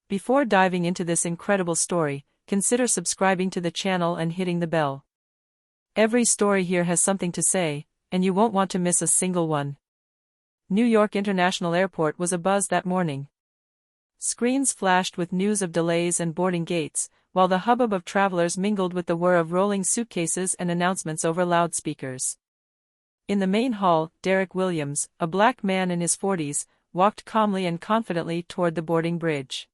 Before diving into this incredible story, consider subscribing to the channel and hitting the bell. Every story here has something to say, and you won't want to miss a single one. New York International Airport was abuzz that morning. Screens flashed with news of delays and boarding gates, while the hubbub of travelers mingled with the whir of rolling suitcases and announcements over loudspeakers. In the main hall, Derek Williams, a black man in his 40s, walked calmly and confidently toward the boarding bridge.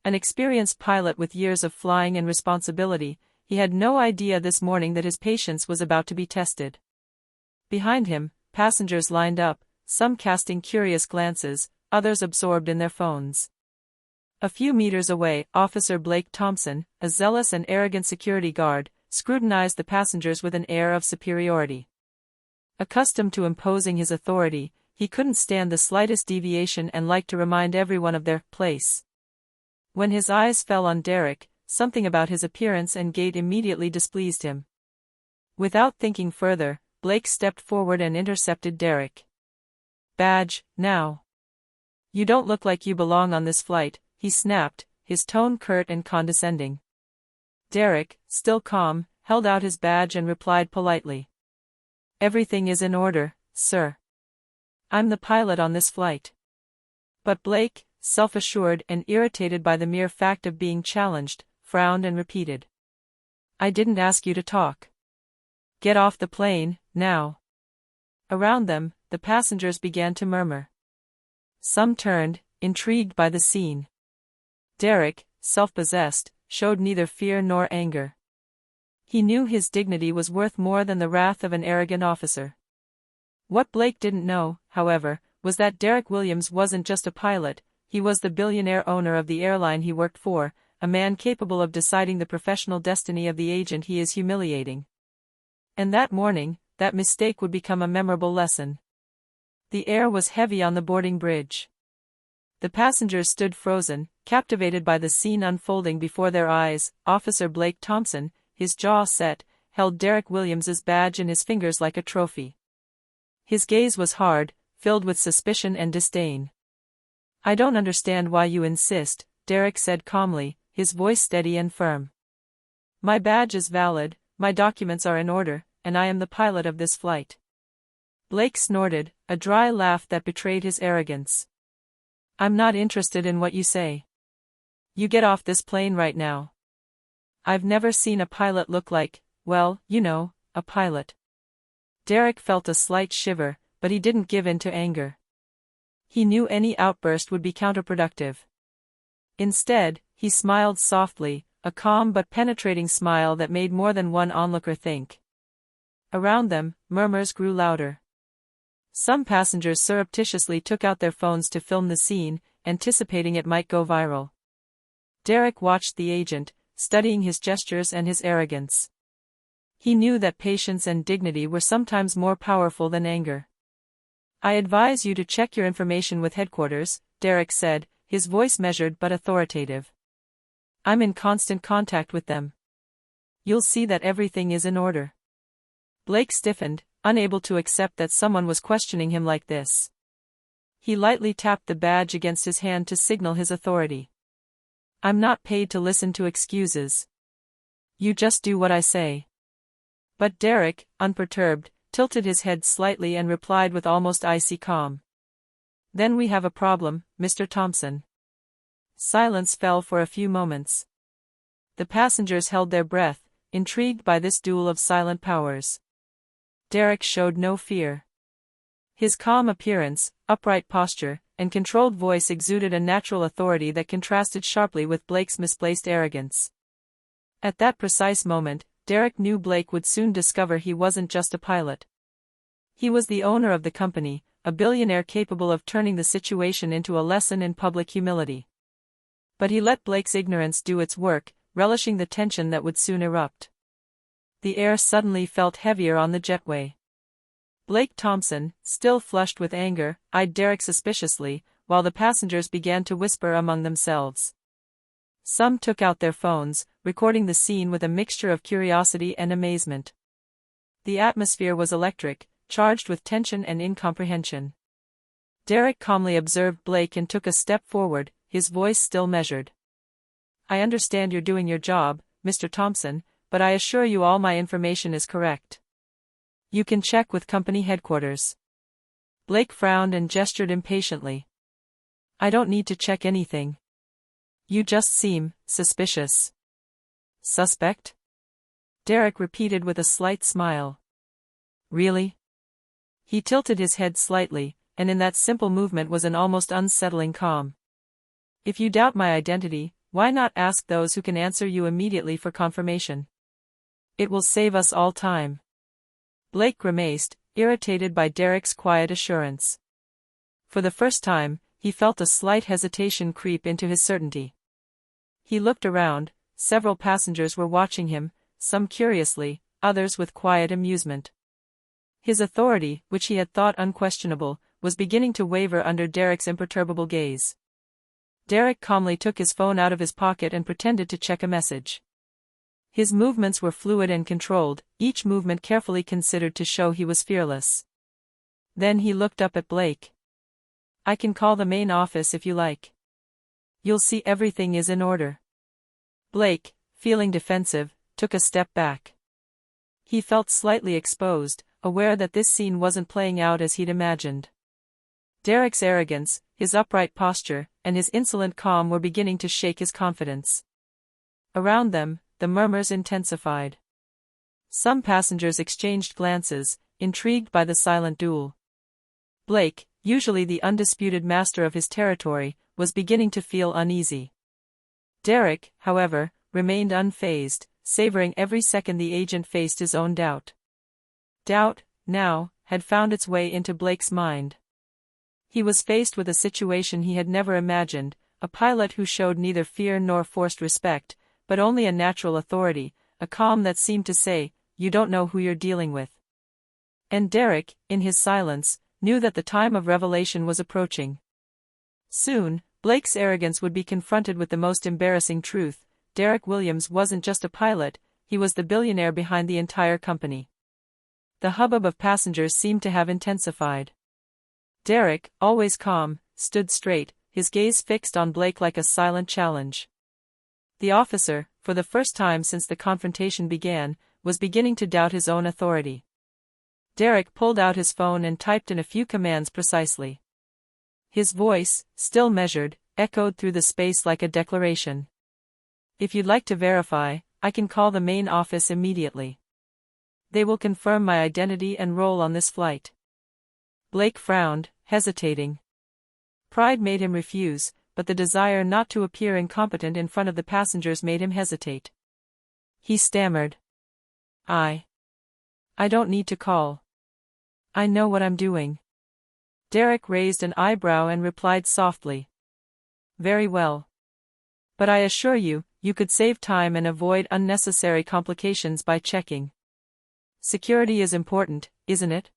An experienced pilot with years of flying and responsibility, he had no idea this morning that his patience was about to be tested. Behind him, passengers lined up, some casting curious glances, others absorbed in their phones. A few meters away, Officer Blake Thompson, a zealous and arrogant security guard, scrutinized the passengers with an air of superiority. Accustomed to imposing his authority, he couldn't stand the slightest deviation and liked to remind everyone of their place. When his eyes fell on Derek, something about his appearance and gait immediately displeased him. Without thinking further, Blake stepped forward and intercepted Derek. "Badge, now. You don't look like you belong on this flight," he snapped, his tone curt and condescending. Derek, still calm, held out his badge and replied politely. "Everything is in order, sir. I'm the pilot on this flight." But Blake, self-assured and irritated by the mere fact of being challenged, frowned and repeated. "I didn't ask you to talk. Get off the plane, now." Around them, the passengers began to murmur. Some turned, intrigued by the scene. Derek, self-possessed, showed neither fear nor anger. He knew his dignity was worth more than the wrath of an arrogant officer. What Blake didn't know, however, was that Derek Williams wasn't just a pilot, he was the billionaire owner of the airline he worked for, a man capable of deciding the professional destiny of the agent he is humiliating. And that morning, that mistake would become a memorable lesson. The air was heavy on the boarding bridge. The passengers stood frozen, captivated by the scene unfolding before their eyes. Officer Blake Thompson, his jaw set, held Derek Williams's badge in his fingers like a trophy. His gaze was hard, filled with suspicion and disdain. "I don't understand why you insist," Derek said calmly, his voice steady and firm. "My badge is valid, my documents are in order, and I am the pilot of this flight." Blake snorted, a dry laugh that betrayed his arrogance. "I'm not interested in what you say. You get off this plane right now. I've never seen a pilot look like, well, you know, a pilot." Derek felt a slight shiver, but he didn't give in to anger. He knew any outburst would be counterproductive. Instead, he smiled softly, a calm but penetrating smile that made more than one onlooker think. Around them, murmurs grew louder. Some passengers surreptitiously took out their phones to film the scene, anticipating it might go viral. Derek watched the agent, studying his gestures and his arrogance. He knew that patience and dignity were sometimes more powerful than anger. "I advise you to check your information with headquarters," Derek said, his voice measured but authoritative. "I'm in constant contact with them. You'll see that everything is in order." Blake stiffened, unable to accept that someone was questioning him like this. He lightly tapped the badge against his hand to signal his authority. "I'm not paid to listen to excuses. You just do what I say." But Derek, unperturbed, tilted his head slightly and replied with almost icy calm. "Then we have a problem, Mr. Thompson." Silence fell for a few moments. The passengers held their breath, intrigued by this duel of silent powers. Derek showed no fear. His calm appearance, upright posture, and controlled voice exuded a natural authority that contrasted sharply with Blake's misplaced arrogance. At that precise moment, Derek knew Blake would soon discover he wasn't just a pilot. He was the owner of the company, a billionaire capable of turning the situation into a lesson in public humility. But he let Blake's ignorance do its work, relishing the tension that would soon erupt. The air suddenly felt heavier on the jetway. Blake Thompson, still flushed with anger, eyed Derek suspiciously, while the passengers began to whisper among themselves. Some took out their phones, recording the scene with a mixture of curiosity and amazement. The atmosphere was electric, charged with tension and incomprehension. Derek calmly observed Blake and took a step forward, his voice still measured. "I understand you're doing your job, Mr. Thompson, but I assure you all my information is correct. You can check with company headquarters." Blake frowned and gestured impatiently. "I don't need to check anything. You just seem suspicious." "Suspect?" Derek repeated with a slight smile. "Really?" He tilted his head slightly, and in that simple movement was an almost unsettling calm. "If you doubt my identity, why not ask those who can answer you immediately for confirmation? It will save us all time." Blake grimaced, irritated by Derek's quiet assurance. For the first time, he felt a slight hesitation creep into his certainty. He looked around. Several passengers were watching him, some curiously, others with quiet amusement. His authority, which he had thought unquestionable, was beginning to waver under Derek's imperturbable gaze. Derek calmly took his phone out of his pocket and pretended to check a message. His movements were fluid and controlled, each movement carefully considered to show he was fearless. Then he looked up at Blake. "I can call the main office if you like. You'll see everything is in order." Blake, feeling defensive, took a step back. He felt slightly exposed, aware that this scene wasn't playing out as he'd imagined. Derek's arrogance, his upright posture, and his insolent calm were beginning to shake his confidence. Around them, the murmurs intensified. Some passengers exchanged glances, intrigued by the silent duel. Blake, usually the undisputed master of his territory, was beginning to feel uneasy. Derek, however, remained unfazed, savoring every second the agent faced his own doubt. Doubt, now, had found its way into Blake's mind. He was faced with a situation he had never imagined, a pilot who showed neither fear nor forced respect, but only a natural authority, a calm that seemed to say, "You don't know who you're dealing with." And Derek, in his silence, knew that the time of revelation was approaching. Soon, Blake's arrogance would be confronted with the most embarrassing truth: Derek Williams wasn't just a pilot, he was the billionaire behind the entire company. The hubbub of passengers seemed to have intensified. Derek, always calm, stood straight, his gaze fixed on Blake like a silent challenge. The officer, for the first time since the confrontation began, was beginning to doubt his own authority. Derek pulled out his phone and typed in a few commands precisely. His voice, still measured, echoed through the space like a declaration. "If you'd like to verify, I can call the main office immediately. They will confirm my identity and role on this flight." Blake frowned, hesitating. Pride made him refuse, but the desire not to appear incompetent in front of the passengers made him hesitate. He stammered. I don't need to call. I know what I'm doing." Derek raised an eyebrow and replied softly. "Very well. But I assure you, you could save time and avoid unnecessary complications by checking. Security is important, isn't it?"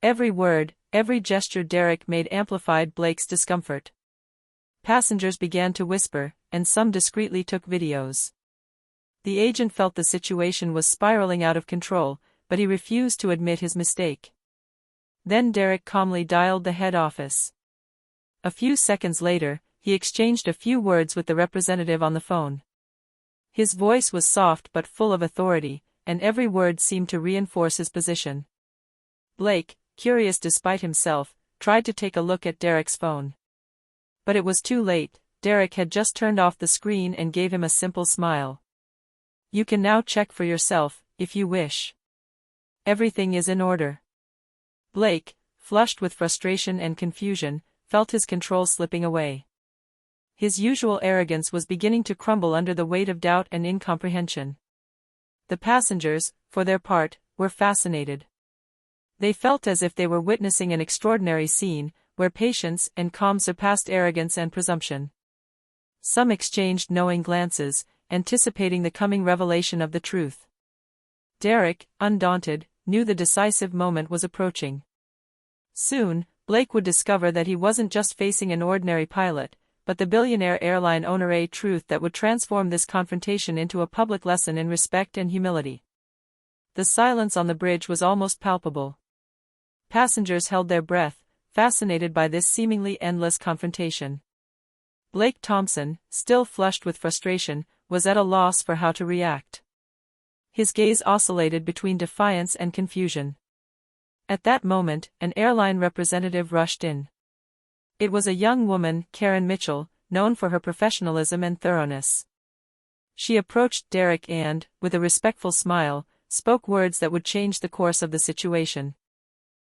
Every word, every gesture Derek made amplified Blake's discomfort. Passengers began to whisper, and some discreetly took videos. The agent felt the situation was spiraling out of control, but he refused to admit his mistake. Then Derek calmly dialed the head office. A few seconds later, he exchanged a few words with the representative on the phone. His voice was soft but full of authority, and every word seemed to reinforce his position. Blake, curious despite himself, tried to take a look at Derek's phone. But it was too late. Derek had just turned off the screen and gave him a simple smile. "You can now check for yourself, if you wish. Everything is in order." Blake, flushed with frustration and confusion, felt his control slipping away. His usual arrogance was beginning to crumble under the weight of doubt and incomprehension. The passengers, for their part, were fascinated. They felt as if they were witnessing an extraordinary scene, where patience and calm surpassed arrogance and presumption. Some exchanged knowing glances, anticipating the coming revelation of the truth. Derek, undaunted, knew the decisive moment was approaching. Soon, Blake would discover that he wasn't just facing an ordinary pilot, but the billionaire airline owner, a truth that would transform this confrontation into a public lesson in respect and humility. The silence on the bridge was almost palpable. Passengers held their breath, fascinated by this seemingly endless confrontation. Blake Thompson, still flushed with frustration, was at a loss for how to react. His gaze oscillated between defiance and confusion. At that moment, an airline representative rushed in. It was a young woman, Karen Mitchell, known for her professionalism and thoroughness. She approached Derek and, with a respectful smile, spoke words that would change the course of the situation.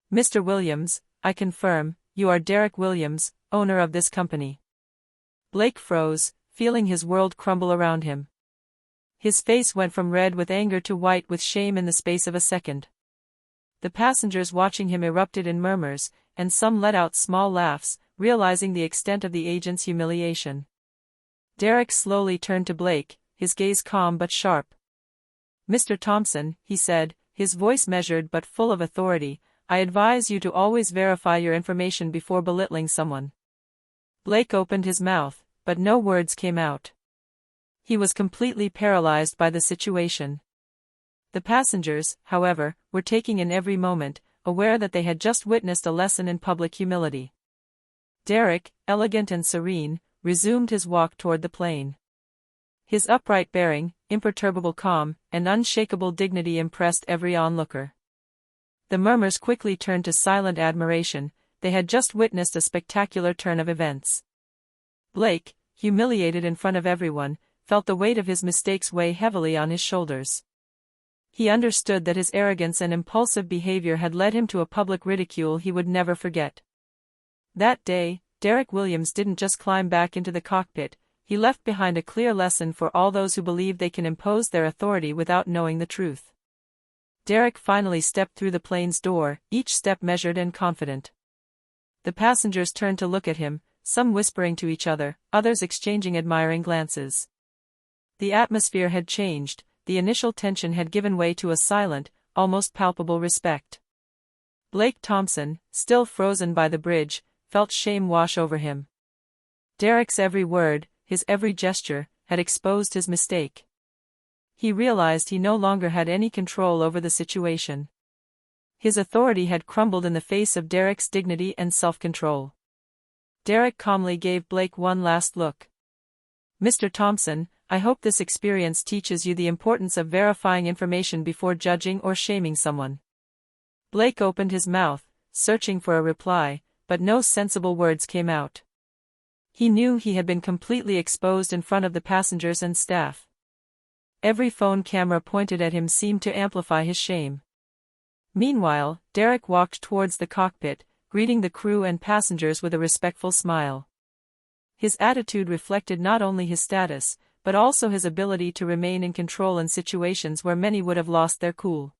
"Mr. Williams, I confirm, you are Derek Williams, owner of this company." Blake froze, feeling his world crumble around him. His face went from red with anger to white with shame in the space of a second. The passengers watching him erupted in murmurs, and some let out small laughs, realizing the extent of the agent's humiliation. Derek slowly turned to Blake, his gaze calm but sharp. "Mr. Thompson," he said, his voice measured but full of authority, "I advise you to always verify your information before belittling someone." Blake opened his mouth, but no words came out. He was completely paralyzed by the situation. The passengers, however, were taking in every moment, aware that they had just witnessed a lesson in public humility. Derek, elegant and serene, resumed his walk toward the plane. His upright bearing, imperturbable calm, and unshakable dignity impressed every onlooker. The murmurs quickly turned to silent admiration. They had just witnessed a spectacular turn of events. Blake, humiliated in front of everyone, felt the weight of his mistakes weigh heavily on his shoulders. He understood that his arrogance and impulsive behavior had led him to a public ridicule he would never forget. That day, Derek Williams didn't just climb back into the cockpit, he left behind a clear lesson for all those who believe they can impose their authority without knowing the truth. Derek finally stepped through the plane's door, each step measured and confident. The passengers turned to look at him, some whispering to each other, others exchanging admiring glances. The atmosphere had changed, the initial tension had given way to a silent, almost palpable respect. Blake Thompson, still frozen by the bridge, felt shame wash over him. Derek's every word, his every gesture, had exposed his mistake. He realized he no longer had any control over the situation. His authority had crumbled in the face of Derek's dignity and self-control. Derek calmly gave Blake one last look. "Mr. Thompson, I hope this experience teaches you the importance of verifying information before judging or shaming someone." Blake opened his mouth, searching for a reply, but no sensible words came out. He knew he had been completely exposed in front of the passengers and staff. Every phone camera pointed at him seemed to amplify his shame. Meanwhile, Derek walked towards the cockpit, greeting the crew and passengers with a respectful smile. His attitude reflected not only his status, but also his ability to remain in control in situations where many would have lost their cool.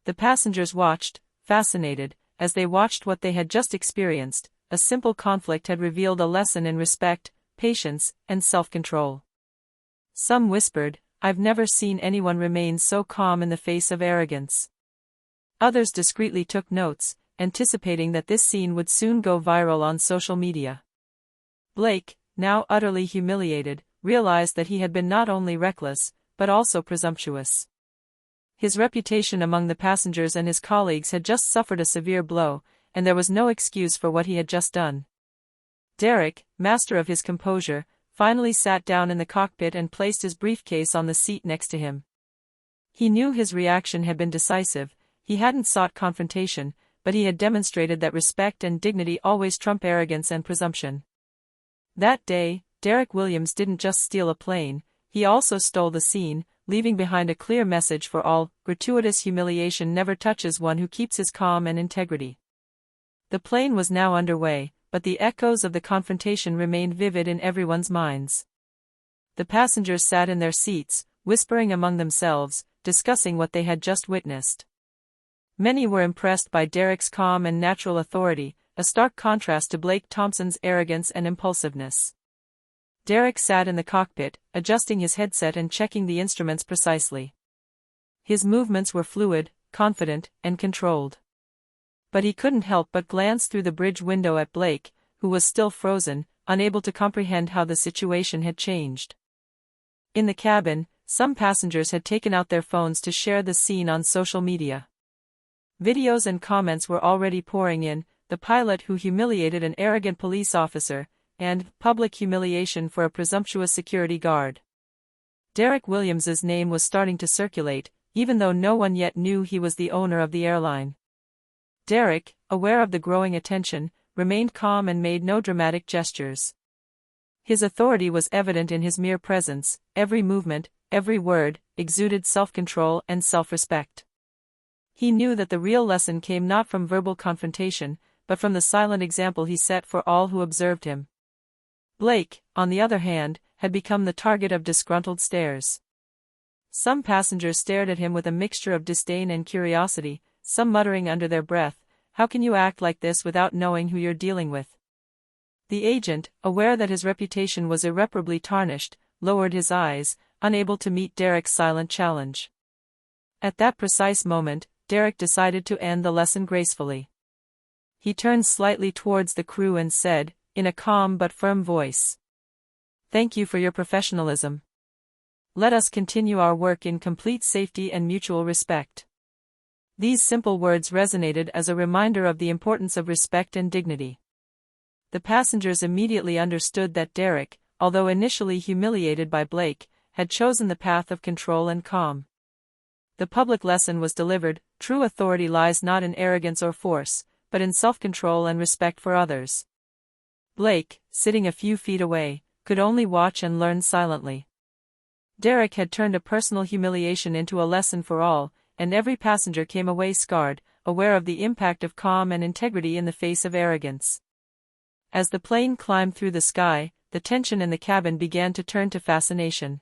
The passengers watched, fascinated, as they watched what they had just experienced. A simple conflict had revealed a lesson in respect, patience, and self-control. Some whispered, "I've never seen anyone remain so calm in the face of arrogance." Others discreetly took notes, anticipating that this scene would soon go viral on social media. Blake, now utterly humiliated, realized that he had been not only reckless, but also presumptuous. His reputation among the passengers and his colleagues had just suffered a severe blow, and there was no excuse for what he had just done. Derek, master of his composure, finally sat down in the cockpit and placed his briefcase on the seat next to him. He knew his reaction had been decisive. He hadn't sought confrontation, but he had demonstrated that respect and dignity always trump arrogance and presumption. That day, Derek Williams didn't just steal a plane, he also stole the scene, leaving behind a clear message for all: gratuitous humiliation never touches one who keeps his calm and integrity. The plane was now underway, but the echoes of the confrontation remained vivid in everyone's minds. The passengers sat in their seats, whispering among themselves, discussing what they had just witnessed. Many were impressed by Derek's calm and natural authority, a stark contrast to Blake Thompson's arrogance and impulsiveness. Derek sat in the cockpit, adjusting his headset and checking the instruments precisely. His movements were fluid, confident, and controlled. But he couldn't help but glance through the bridge window at Blake, who was still frozen, unable to comprehend how the situation had changed. In the cabin, some passengers had taken out their phones to share the scene on social media. Videos and comments were already pouring in. The pilot who humiliated an arrogant police officer, and public humiliation for a presumptuous security guard. Derek Williams's name was starting to circulate, even though no one yet knew he was the owner of the airline. Derek, aware of the growing attention, remained calm and made no dramatic gestures. His authority was evident in his mere presence. Every movement, every word, exuded self-control and self-respect. He knew that the real lesson came not from verbal confrontation, but from the silent example he set for all who observed him. Blake, on the other hand, had become the target of disgruntled stares. Some passengers stared at him with a mixture of disdain and curiosity, some muttering under their breath, "How can you act like this without knowing who you're dealing with?" The agent, aware that his reputation was irreparably tarnished, lowered his eyes, unable to meet Derek's silent challenge. At that precise moment, Derek decided to end the lesson gracefully. He turned slightly towards the crew and said, in a calm but firm voice, "Thank you for your professionalism. Let us continue our work in complete safety and mutual respect." These simple words resonated as a reminder of the importance of respect and dignity. The passengers immediately understood that Derek, although initially humiliated by Blake, had chosen the path of control and calm. The public lesson was delivered: true authority lies not in arrogance or force, but in self-control and respect for others. Blake, sitting a few feet away, could only watch and learn silently. Derek had turned a personal humiliation into a lesson for all, and every passenger came away scarred, aware of the impact of calm and integrity in the face of arrogance. As the plane climbed through the sky, the tension in the cabin began to turn to fascination.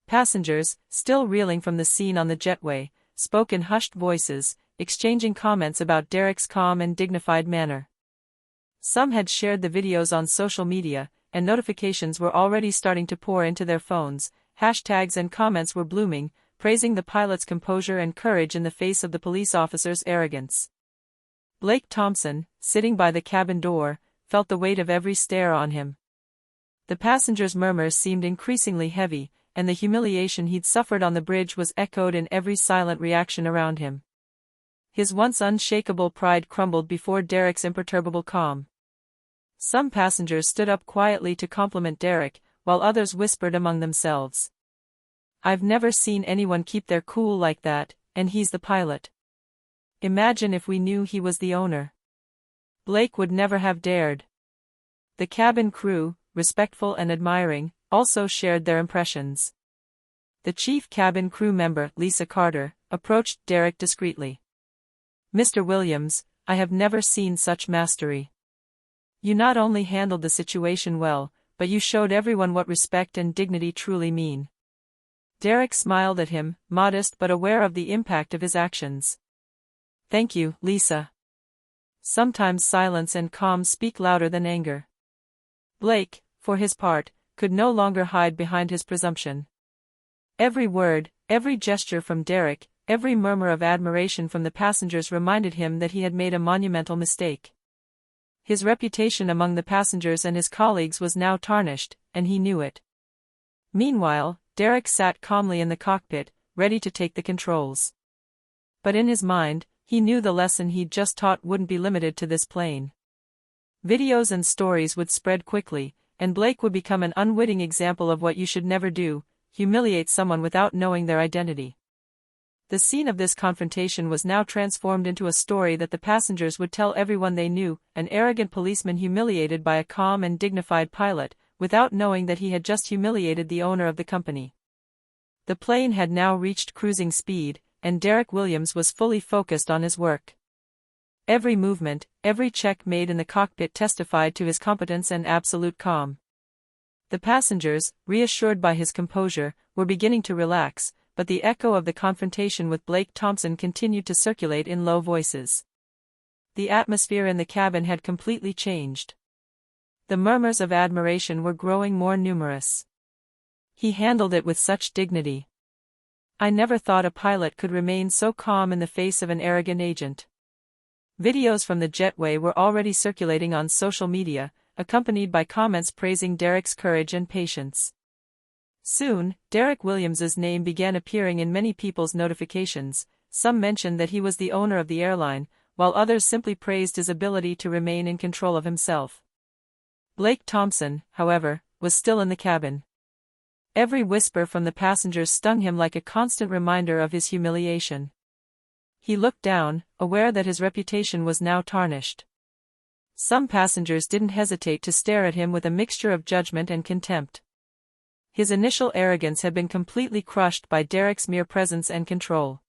Passengers, still reeling from the scene on the jetway, spoke in hushed voices, exchanging comments about Derek's calm and dignified manner. Some had shared the videos on social media, and notifications were already starting to pour into their phones. Hashtags and comments were blooming, praising the pilot's composure and courage in the face of the police officer's arrogance. Blake Thompson, sitting by the cabin door, felt the weight of every stare on him. The passengers' murmurs seemed increasingly heavy, and the humiliation he'd suffered on the bridge was echoed in every silent reaction around him. His once unshakable pride crumbled before Derek's imperturbable calm. Some passengers stood up quietly to compliment Derek, while others whispered among themselves, "I've never seen anyone keep their cool like that, and he's the pilot. Imagine if we knew he was the owner. Blake would never have dared." The cabin crew, respectful and admiring, also shared their impressions. The chief cabin crew member, Lisa Carter, approached Derek discreetly. "Mr. Williams, I have never seen such mastery. You not only handled the situation well, but you showed everyone what respect and dignity truly mean." Derek smiled at him, modest but aware of the impact of his actions. "Thank you, Lisa. Sometimes silence and calm speak louder than anger." Blake, for his part, could no longer hide behind his presumption. Every word, every gesture from Derek, every murmur of admiration from the passengers reminded him that he had made a monumental mistake. His reputation among the passengers and his colleagues was now tarnished, and he knew it. Meanwhile, Derek sat calmly in the cockpit, ready to take the controls. But in his mind, he knew the lesson he'd just taught wouldn't be limited to this plane. Videos and stories would spread quickly, and Blake would become an unwitting example of what you should never do: humiliate someone without knowing their identity. The scene of this confrontation was now transformed into a story that the passengers would tell everyone they knew: an arrogant policeman humiliated by a calm and dignified pilot, without knowing that he had just humiliated the owner of the company. The plane had now reached cruising speed, and Derek Williams was fully focused on his work. Every movement, every check made in the cockpit testified to his competence and absolute calm. The passengers, reassured by his composure, were beginning to relax, but the echo of the confrontation with Blake Thompson continued to circulate in low voices. The atmosphere in the cabin had completely changed. The murmurs of admiration were growing more numerous. "He handled it with such dignity. I never thought a pilot could remain so calm in the face of an arrogant agent." Videos from the jetway were already circulating on social media, accompanied by comments praising Derek's courage and patience. Soon, Derek Williams's name began appearing in many people's notifications. Some mentioned that he was the owner of the airline, while others simply praised his ability to remain in control of himself. Blake Thompson, however, was still in the cabin. Every whisper from the passengers stung him like a constant reminder of his humiliation. He looked down, aware that his reputation was now tarnished. Some passengers didn't hesitate to stare at him with a mixture of judgment and contempt. His initial arrogance had been completely crushed by Derek's mere presence and control.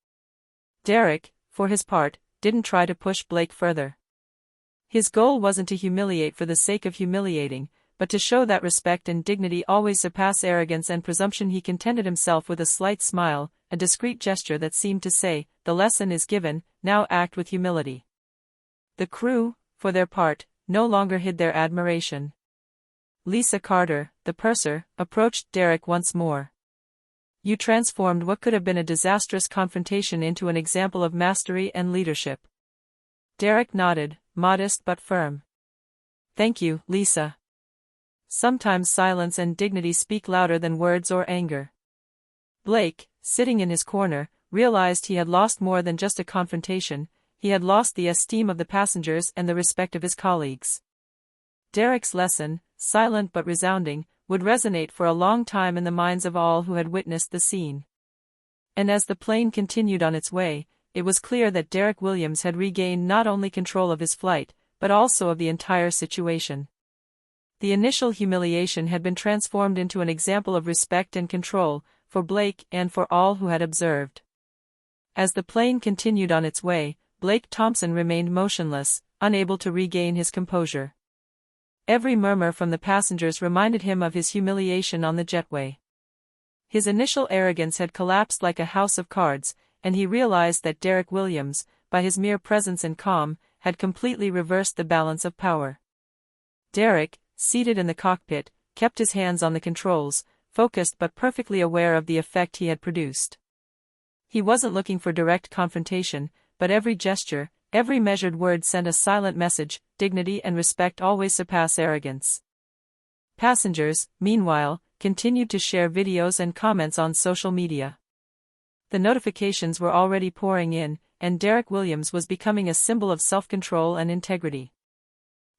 Derek, for his part, didn't try to push Blake further. His goal wasn't to humiliate for the sake of humiliating, but to show that respect and dignity always surpass arrogance and presumption. He contented himself with a slight smile, a discreet gesture that seemed to say, "The lesson is given, now act with humility." The crew, for their part, no longer hid their admiration. Lisa Carter, the purser, approached Derek once more. "You transformed what could have been a disastrous confrontation into an example of mastery and leadership." Derek nodded, modest but firm. "Thank you, Lisa. Sometimes silence and dignity speak louder than words or anger." Blake, sitting in his corner, realized he had lost more than just a confrontation. He had lost the esteem of the passengers and the respect of his colleagues. Derek's lesson, silent but resounding, would resonate for a long time in the minds of all who had witnessed the scene. And as the plane continued on its way, it was clear that Derek Williams had regained not only control of his flight, but also of the entire situation. The initial humiliation had been transformed into an example of respect and control, for Blake and for all who had observed. As the plane continued on its way, Blake Thompson remained motionless, unable to regain his composure. Every murmur from the passengers reminded him of his humiliation on the jetway. His initial arrogance had collapsed like a house of cards, and he realized that Derek Williams, by his mere presence and calm, had completely reversed the balance of power. Derek, seated in the cockpit, kept his hands on the controls, focused but perfectly aware of the effect he had produced. He wasn't looking for direct confrontation, but every gesture, every measured word sent a silent message: dignity and respect always surpass arrogance. Passengers, meanwhile, continued to share videos and comments on social media. The notifications were already pouring in, and Derek Williams was becoming a symbol of self-control and integrity.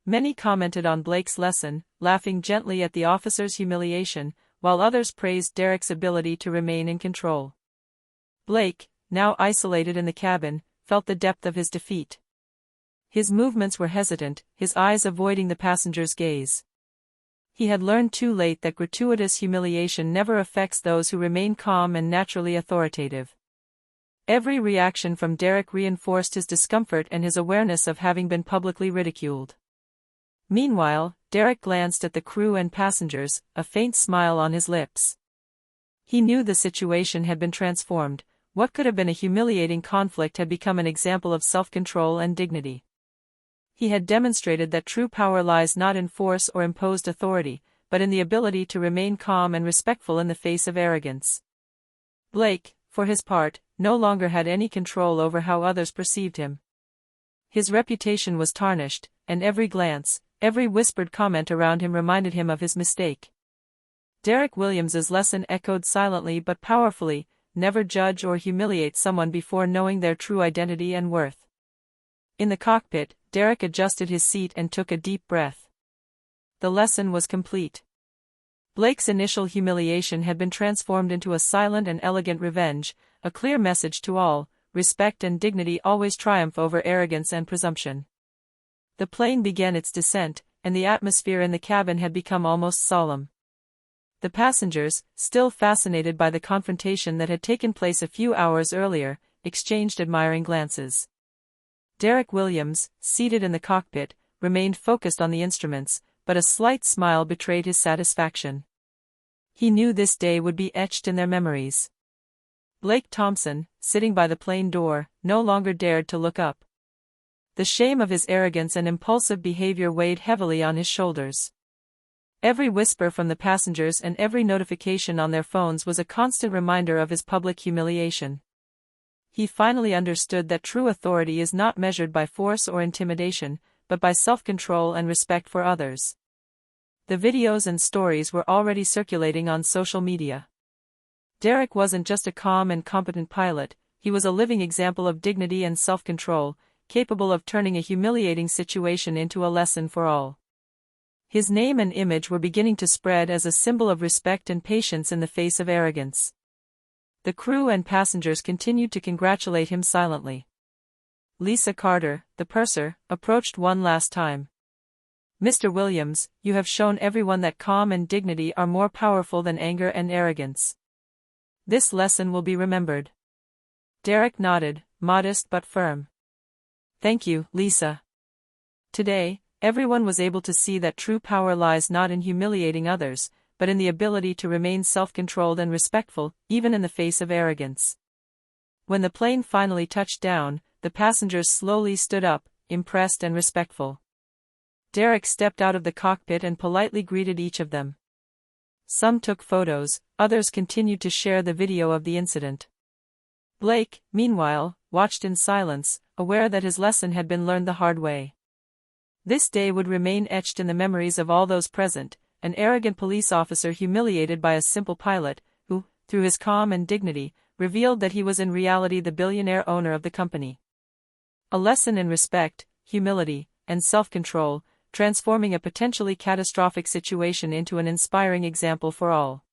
Many commented on Blake's lesson, laughing gently at the officer's humiliation, while others praised Derek's ability to remain in control. Blake, now isolated in the cabin, felt the depth of his defeat. His movements were hesitant, his eyes avoiding the passenger's gaze. He had learned too late that gratuitous humiliation never affects those who remain calm and naturally authoritative. Every reaction from Derek reinforced his discomfort and his awareness of having been publicly ridiculed. Meanwhile, Derek glanced at the crew and passengers, a faint smile on his lips. He knew the situation had been transformed. What could have been a humiliating conflict had become an example of self-control and dignity. He had demonstrated that true power lies not in force or imposed authority, but in the ability to remain calm and respectful in the face of arrogance. Blake, for his part, no longer had any control over how others perceived him. His reputation was tarnished, and every glance, every whispered comment around him reminded him of his mistake. Derek Williams's lesson echoed silently but powerfully: never judge or humiliate someone before knowing their true identity and worth. In the cockpit, Derek adjusted his seat and took a deep breath. The lesson was complete. Blake's initial humiliation had been transformed into a silent and elegant revenge, a clear message to all: respect and dignity always triumph over arrogance and presumption. The plane began its descent, and the atmosphere in the cabin had become almost solemn. The passengers, still fascinated by the confrontation that had taken place a few hours earlier, exchanged admiring glances. Derek Williams, seated in the cockpit, remained focused on the instruments, but a slight smile betrayed his satisfaction. He knew this day would be etched in their memories. Blake Thompson, sitting by the plane door, no longer dared to look up. The shame of his arrogance and impulsive behavior weighed heavily on his shoulders. Every whisper from the passengers and every notification on their phones was a constant reminder of his public humiliation. He finally understood that true authority is not measured by force or intimidation, but by self-control and respect for others. The videos and stories were already circulating on social media. Derek wasn't just a calm and competent pilot, he was a living example of dignity and self-control, capable of turning a humiliating situation into a lesson for all. His name and image were beginning to spread as a symbol of respect and patience in the face of arrogance. The crew and passengers continued to congratulate him silently. Lisa Carter, the purser, approached one last time. "Mr. Williams, you have shown everyone that calm and dignity are more powerful than anger and arrogance. This lesson will be remembered." Derek nodded, modest but firm. "Thank you, Lisa." Today, everyone was able to see that true power lies not in humiliating others, but in the ability to remain self-controlled and respectful, even in the face of arrogance. When the plane finally touched down, the passengers slowly stood up, impressed and respectful. Derek stepped out of the cockpit and politely greeted each of them. Some took photos, others continued to share the video of the incident. Blake, meanwhile, watched in silence, aware that his lesson had been learned the hard way. This day would remain etched in the memories of all those present, an arrogant police officer humiliated by a simple pilot, who, through his calm and dignity, revealed that he was in reality the billionaire owner of the company. A lesson in respect, humility, and self-control, transforming a potentially catastrophic situation into an inspiring example for all.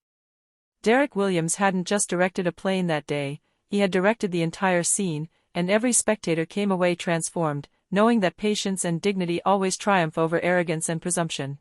Derek Williams hadn't just directed a plane that day, he had directed the entire scene, and every spectator came away transformed, knowing that patience and dignity always triumph over arrogance and presumption.